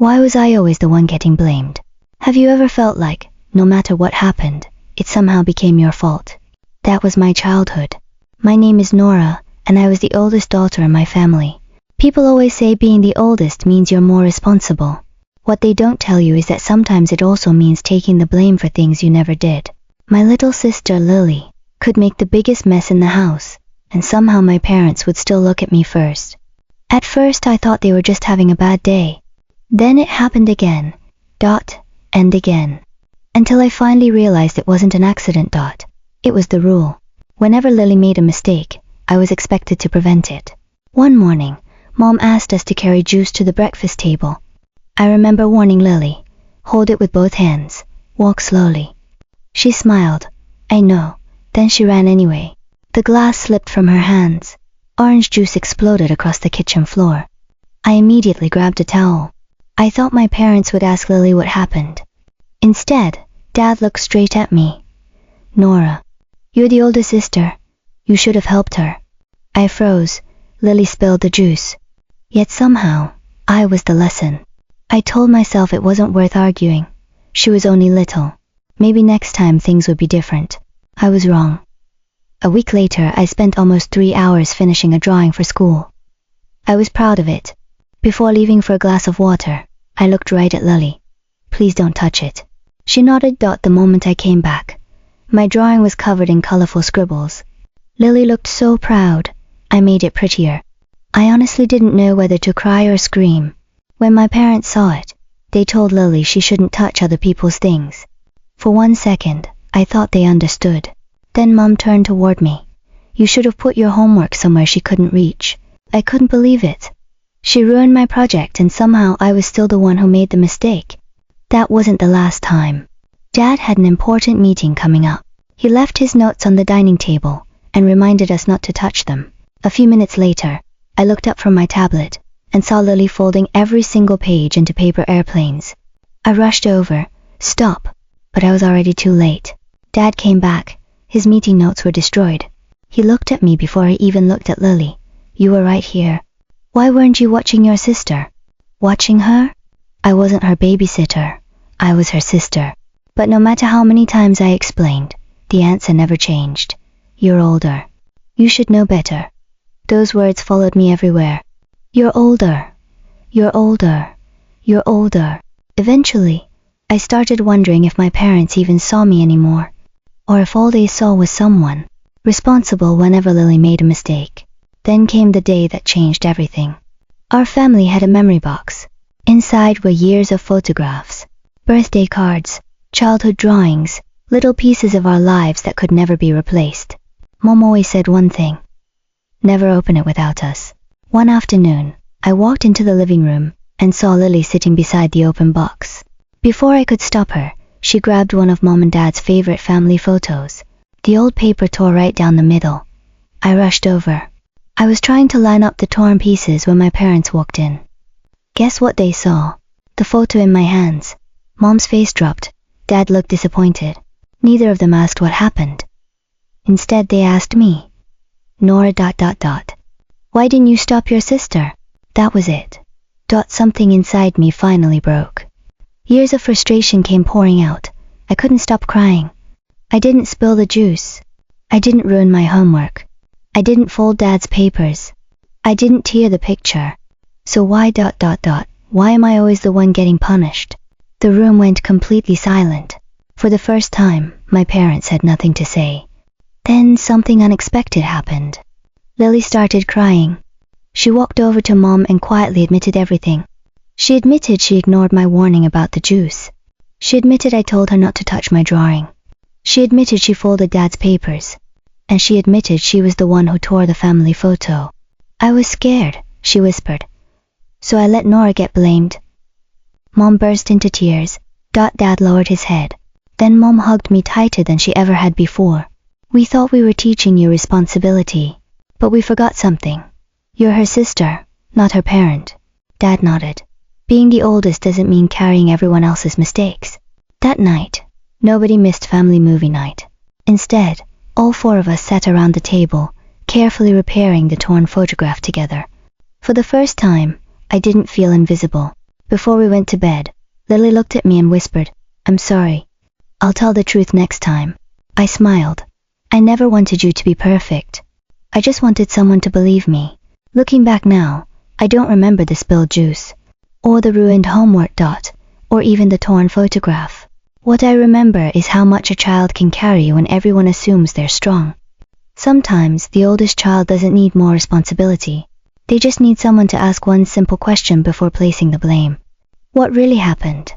Why was I always the one getting blamed? Have you ever felt like, no matter what happened, it somehow became your fault? That was my childhood. My name is Nora, and I was the oldest daughter in my family. People always say being the oldest means you're more responsible. What they don't tell you is that sometimes it also means taking the blame for things you never did. My little sister Lily could make the biggest mess in the house, and somehow my parents would still look at me first. At first I thought they were just having a bad day. Then it happened again, and again. Until I finally realized it wasn't an accident. It was the rule. Whenever Lily made a mistake, I was expected to prevent it. One morning, Mom asked us to carry juice to the breakfast table. I remember warning Lily, hold it with both hands, walk slowly. She smiled, I know, then she ran anyway. The glass slipped from her hands. Orange juice exploded across the kitchen floor. I immediately grabbed a towel. I thought my parents would ask Lily what happened. Instead, Dad looked straight at me. Nora, you're the older sister. You should have helped her. I froze. Lily spilled the juice. Yet somehow, I was the lesson. I told myself it wasn't worth arguing. She was only little. Maybe next time things would be different. I was wrong. A week later, I spent almost 3 hours finishing a drawing for school. I was proud of it. Before leaving for a glass of water, I looked right at Lily. Please don't touch it. She nodded. The moment I came back, my drawing was covered in colorful scribbles. Lily looked so proud. I made it prettier. I honestly didn't know whether to cry or scream. When my parents saw it, they told Lily she shouldn't touch other people's things. For 1 second, I thought they understood. Then Mom turned toward me. You should have put your homework somewhere she couldn't reach. I couldn't believe it. She ruined my project and somehow I was still the one who made the mistake. That wasn't the last time. Dad had an important meeting coming up. He left his notes on the dining table and reminded us not to touch them. A few minutes later, I looked up from my tablet and saw Lily folding every single page into paper airplanes. I rushed over, stop, but I was already too late. Dad came back. His meeting notes were destroyed. He looked at me before he even looked at Lily. You were right here. Why weren't you watching your sister? Watching her? I wasn't her babysitter. I was her sister. But no matter how many times I explained, the answer never changed. You're older. You should know better. Those words followed me everywhere. You're older. You're older. You're older. Eventually, I started wondering if my parents even saw me anymore, or if all they saw was someone responsible whenever Lily made a mistake. Then came the day that changed everything. Our family had a memory box. Inside were years of photographs, birthday cards, childhood drawings, little pieces of our lives that could never be replaced. Mom always said one thing: never open it without us. One afternoon, I walked into the living room and saw Lily sitting beside the open box. Before I could stop her, she grabbed one of Mom and Dad's favorite family photos. The old paper tore right down the middle. I rushed over. I was trying to line up the torn pieces when my parents walked in. Guess what they saw? The photo in my hands. Mom's face dropped. Dad looked disappointed. Neither of them asked what happened. Instead, they asked me. Nora ... Why didn't you stop your sister? That was it. Something inside me finally broke. Years of frustration came pouring out. I couldn't stop crying. I didn't spill the juice. I didn't ruin my homework. I didn't fold Dad's papers. I didn't tear the picture. So why ... Why am I always the one getting punished? The room went completely silent. For the first time, my parents had nothing to say. Then something unexpected happened. Lily started crying. She walked over to Mom and quietly admitted everything. She admitted she ignored my warning about the juice. She admitted I told her not to touch my drawing. She admitted she folded Dad's papers. And she admitted she was the one who tore the family photo. I was scared, she whispered. So I let Nora get blamed. Mom burst into tears. Dad lowered his head. Then Mom hugged me tighter than she ever had before. We thought we were teaching you responsibility. But we forgot something. You're her sister, not her parent. Dad nodded. Being the oldest doesn't mean carrying everyone else's mistakes. That night, nobody missed family movie night. Instead, all 4 of us sat around the table, carefully repairing the torn photograph together. For the first time, I didn't feel invisible. Before we went to bed, Lily looked at me and whispered, "I'm sorry. I'll tell the truth next time." I smiled. I never wanted you to be perfect. I just wanted someone to believe me. Looking back now, I don't remember the spilled juice, or the ruined homework dot, or even the torn photograph. What I remember is how much a child can carry when everyone assumes they're strong. Sometimes the oldest child doesn't need more responsibility. They just need someone to ask one simple question before placing the blame. What really happened?